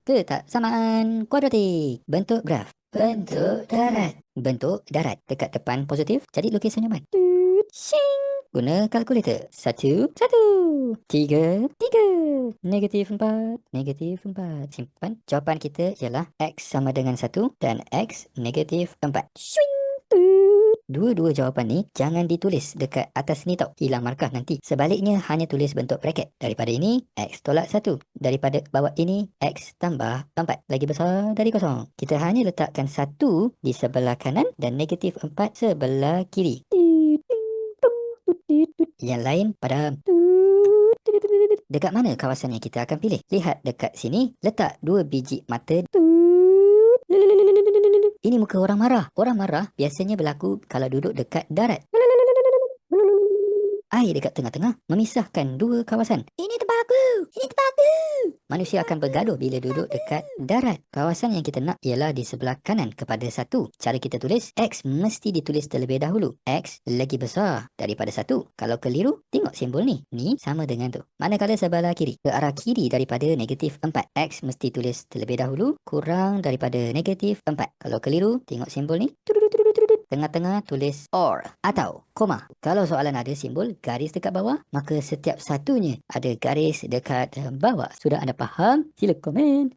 Ketaksamaan kuadratik. Bentuk graf. Bentuk darat. Bentuk darat. Dekat depan positif, jadi lukis senyuman. Shing. Guna kalkulator. 1, 1. 3, 3. Negatif 4, negatif 4. Simpan. Jawapan kita ialah X sama dengan 1 dan X negatif 4. Swing. Dua-dua jawapan ni jangan ditulis dekat atas ni tau. Hilang markah nanti. Sebaliknya hanya tulis bentuk bracket. Daripada ini, X tolak 1. Daripada bawah ini, X tambah 4. Lagi besar dari kosong. Kita hanya letakkan 1 di sebelah kanan dan negatif 4 sebelah kiri. Yang lain padam. Dekat mana kawasan yang kita akan pilih? Lihat dekat sini, letak 2 biji mata. Ini muka orang marah. Orang marah biasanya berlaku kalau duduk dekat darat. Air dekat tengah-tengah memisahkan dua kawasan. Ini tempat aku. Ini tempat aku. Manusia akan bergaduh bila duduk dekat darat. Kawasan yang kita nak ialah di sebelah kanan kepada 1. Cara kita tulis, X mesti ditulis terlebih dahulu. X lagi besar daripada 1. Kalau keliru, tengok simbol ni. Ni sama dengan tu. Manakala sebelah kiri, ke arah kiri daripada negatif 4. X mesti tulis terlebih dahulu, kurang daripada negatif 4. Kalau keliru, tengok simbol ni. Tengah-tengah tulis OR atau koma. Kalau soalan ada simbol garis dekat bawah, maka setiap satunya ada garis dekat bawah. Sudah anda faham? Sila komen.